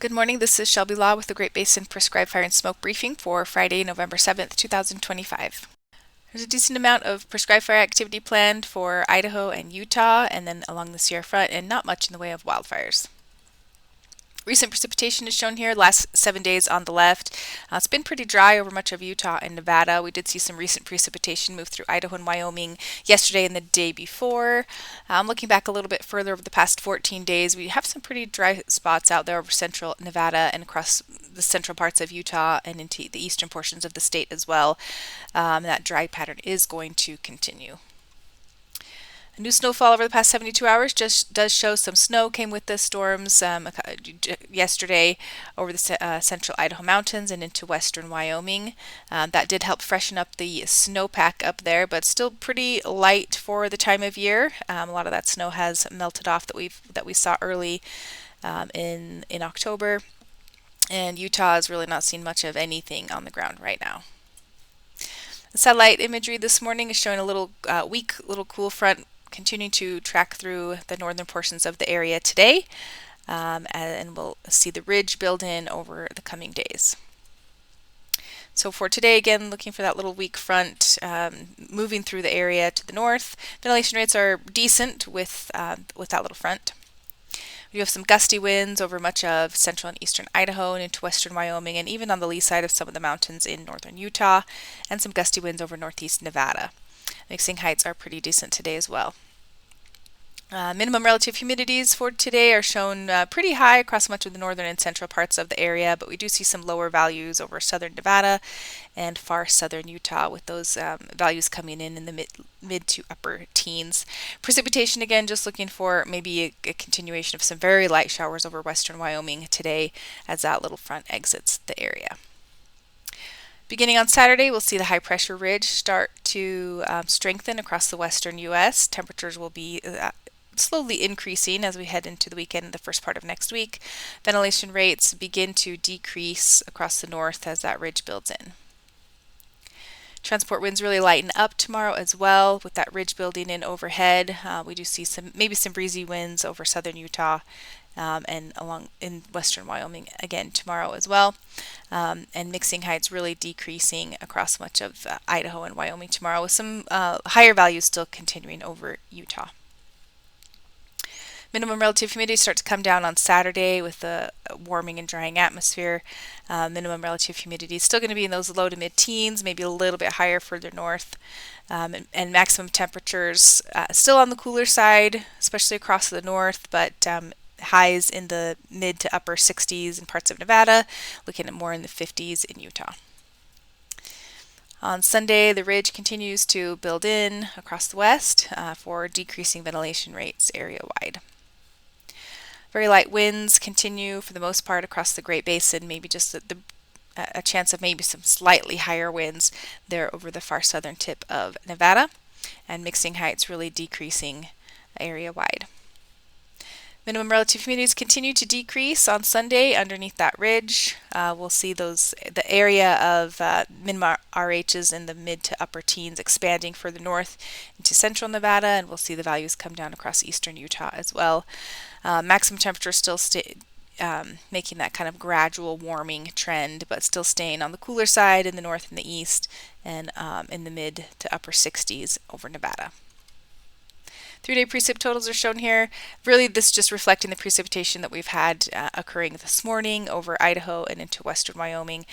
Good morning, this is Shelby Law with the Great Basin Prescribed Fire and Smoke Briefing for Friday, November 7th, 2025. There's a decent amount of prescribed fire activity planned for Idaho and Utah, and then along the Sierra Front, and not much in the way of wildfires. Recent precipitation is shown here, last 7 days on the left. It's been pretty dry over much of Utah and Nevada. We did see some recent precipitation move through Idaho and Wyoming yesterday and the day before. Looking back a little bit further over the past 14 days, we have some pretty dry spots out there over central Nevada and across the central parts of Utah and into the eastern portions of the state as well. That dry pattern is going to continue. New snowfall over the past 72 hours just does show some snow came with the storms yesterday over the central Idaho mountains and into western Wyoming. That did help freshen up the snowpack up there, but still pretty light for the time of year. A lot of that snow has melted off that we saw early in October, and Utah has really not seen much of anything on the ground right now. The satellite imagery this morning is showing a little weak little cool front continuing to track through the northern portions of the area today, and we'll see the ridge build in over the coming days. So for today, again, looking for that little weak front moving through the area to the north. Ventilation rates are decent with that little front. We have some gusty winds over much of central and eastern Idaho and into western Wyoming, and even on the lee side of some of the mountains in northern Utah, and some gusty winds over northeast Nevada. Mixing heights are pretty decent today as well. Minimum relative humidities for today are shown pretty high across much of the northern and central parts of the area, but we do see some lower values over southern Nevada and far southern Utah, with those values coming in the mid to upper teens. Precipitation, again, just looking for maybe a continuation of some very light showers over western Wyoming today as that little front exits the area. Beginning on Saturday, we'll see the high pressure ridge start to strengthen across the western U.S. Temperatures will be slowly increasing as we head into the weekend and the first part of next week. Ventilation rates begin to decrease across the north as that ridge builds in. Transport winds really lighten up tomorrow as well with that ridge building in overhead. We do see maybe some breezy winds over southern Utah and along in western Wyoming again tomorrow as well. And mixing heights really decreasing across much of Idaho and Wyoming tomorrow, with some higher values still continuing over Utah. Minimum relative humidity starts to come down on Saturday with the warming and drying atmosphere. Minimum relative humidity is still going to be in those low to mid teens, maybe a little bit higher further north. And maximum temperatures still on the cooler side, especially across the north, but highs in the mid to upper 60s in parts of Nevada, looking at more in the 50s in Utah. On Sunday, the ridge continues to build in across the west for decreasing ventilation rates area-wide. Very light winds continue for the most part across the Great Basin, maybe just a chance of maybe some slightly higher winds there over the far southern tip of Nevada, and mixing heights really decreasing area-wide. Minimum relative humidities continue to decrease on Sunday underneath that ridge. We'll see the area of minimum RHs in the mid to upper teens expanding further north into central Nevada, and we'll see the values come down across eastern Utah as well. Maximum temperature still making that kind of gradual warming trend, but still staying on the cooler side in the north and the east, and in the mid to upper 60s over Nevada. 3-day precip totals are shown here. Really, this just reflecting the precipitation that we've had occurring this morning over Idaho and into western Wyoming.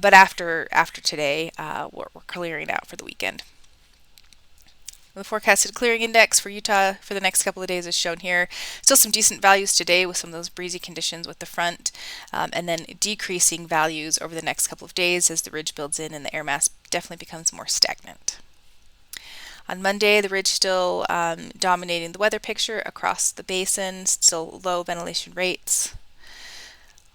But after today, we're clearing out for the weekend. The forecasted clearing index for Utah for the next couple of days is shown here. Still some decent values today with some of those breezy conditions with the front, and then decreasing values over the next couple of days as the ridge builds in and the air mass definitely becomes more stagnant. On Monday, the ridge still dominating the weather picture across the basin, still low ventilation rates.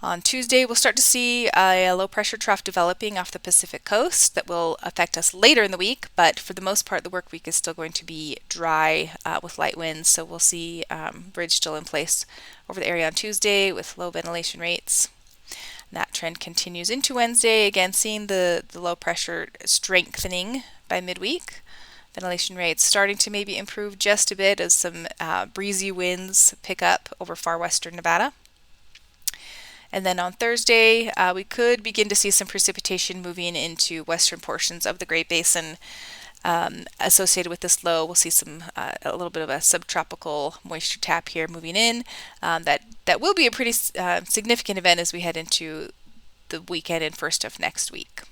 On Tuesday, we'll start to see a low pressure trough developing off the Pacific coast that will affect us later in the week, but for the most part, the work week is still going to be dry with light winds, so we'll see ridge still in place over the area on Tuesday with low ventilation rates. And that trend continues into Wednesday, again seeing the low pressure strengthening by midweek. Ventilation rates starting to maybe improve just a bit as some breezy winds pick up over far western Nevada. And then on Thursday, we could begin to see some precipitation moving into western portions of the Great Basin. Associated with this low, we'll see a little bit of a subtropical moisture tap here moving in. That will be a pretty significant event as we head into the weekend and first of next week.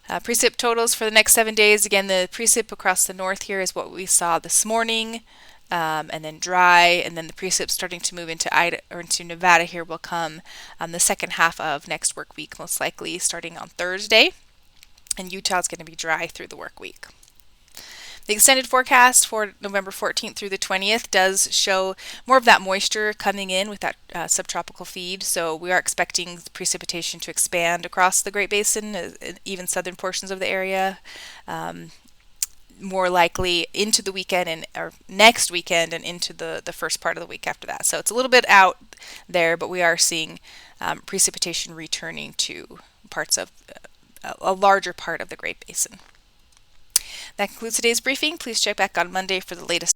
Precip totals for the next 7 days. Again, the precip across the north here is what we saw this morning, and then dry, and then the precip starting to move into into Nevada here will come the second half of next work week, most likely starting on Thursday, and Utah is going to be dry through the work week. The extended forecast for November 14th through the 20th does show more of that moisture coming in with that subtropical feed. So we are expecting precipitation to expand across the Great Basin, even southern portions of the area, more likely into the weekend or next weekend and into the first part of the week after that. So it's a little bit out there, but we are seeing precipitation returning to parts of a larger part of the Great Basin. That concludes today's briefing. Please check back on Monday for the latest